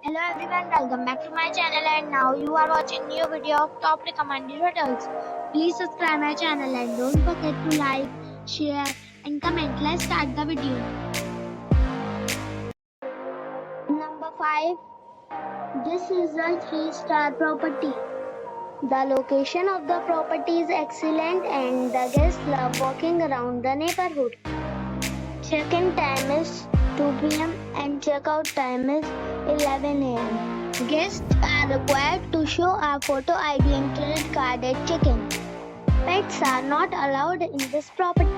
Hello everyone, welcome back to my channel and now you are watching new video of top recommended hotels. Please subscribe my channel and don't forget to like, share and comment. Let's start the video. Number 5. This is a 3-star property. The location of the property is excellent and the guests love walking around the neighborhood. Check-in time is 2 p.m. and check-out time is 11 a.m. Guests are required to show a photo ID and credit card at check-in. Pets are not allowed in this property.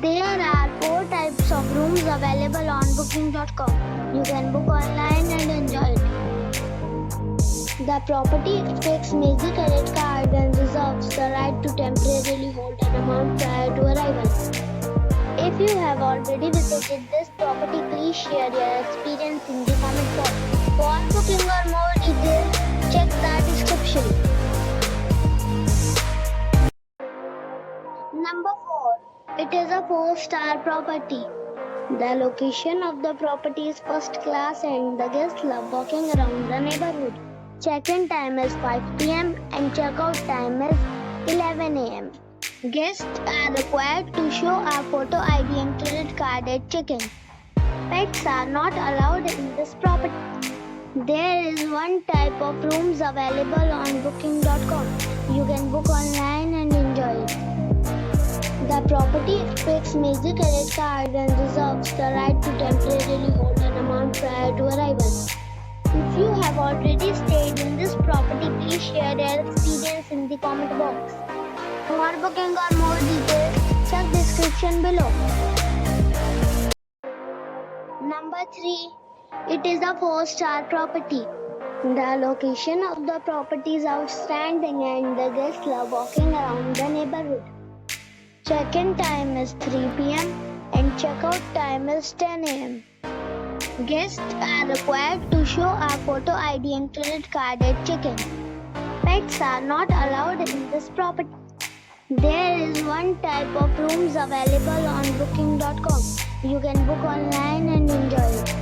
There are 4 types of rooms available on booking.com. You can book online and enjoy it. The property expects major credit card and reserves the right to temporarily hold an amount prior to arrival. If you have already visited this property, please share your experience in the comment box. For booking or more details, check the description. Number 4. It is a 4-star property. The location of the property is first class and the guests love walking around the neighborhood. Check-in time is 5 p.m. and check-out time is 11 a.m. Guests are required to show a photo ID and credit card at check-in. Pets are not allowed in this property. There is 1 type of rooms available on booking.com. You can book online and enjoy it. The property expects major credit card and reserves the right to temporarily hold an amount prior to arrival. If you have already stayed in this property, please share your experience in the comment box. For booking or more details, check description below. Number 3. It is a 4-star property. The location of the property is outstanding and the guests love walking around the neighborhood. Check-in time is 3 p.m. and check-out time is 10 a.m. Guests are required to show a photo ID and credit card at check-in. Pets are not allowed in this property. There is 1 type of rooms available on booking.com. You can book online and enjoy it.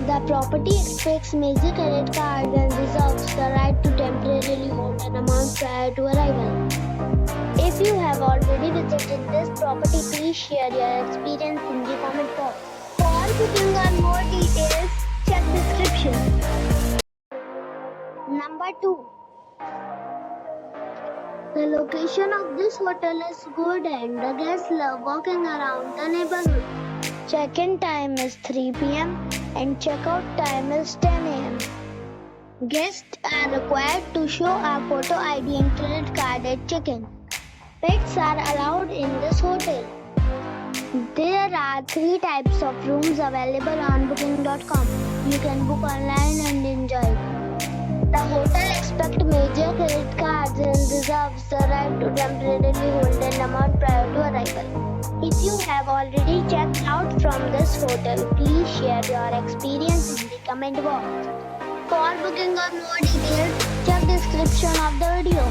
The property expects major credit card and reserves the right to temporarily hold an amount prior to arrival. If you have already visited this property, please share your experience in the comment box. For booking or more details, check description. Number 2. The location of this hotel is good and the guests love walking around the neighborhood. Check-in time is 3 p.m. and check-out time is 10 a.m. Guests are required to show a photo ID and credit card at check-in. Pets are allowed in this hotel. There are 3 types of rooms available on booking.com. You can book online and enjoy it. The hotel expects major credit cards and reserves the right to temporarily hold an amount prior to arrival. If you have already checked out from this hotel, please share your experience in the comment box. For booking or more details, check description of the video.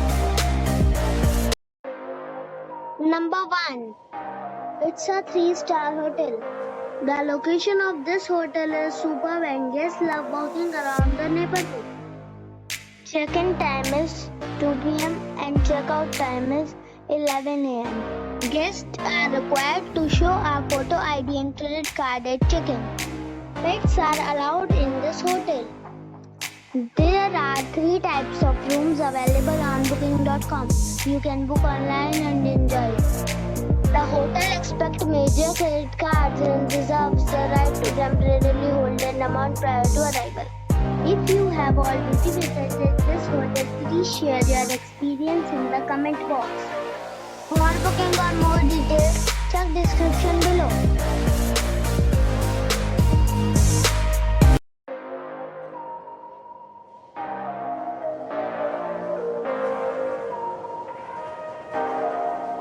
Number 1. It's a 3-star hotel. The location of this hotel is superb and guests love walking around the neighborhood. Check-in time is 2 p.m. and check-out time is 11 a.m. Guests are required to show a photo ID and credit card at check-in. Pets are allowed in this hotel. There are 3 types of rooms available on booking.com. You can book online and enjoy it. The hotel expects major credit cards and reserves the right to temporarily hold an amount prior to arrival. If you have already visited this hotel, please share your experience in the comment box. For booking or more details, check description below.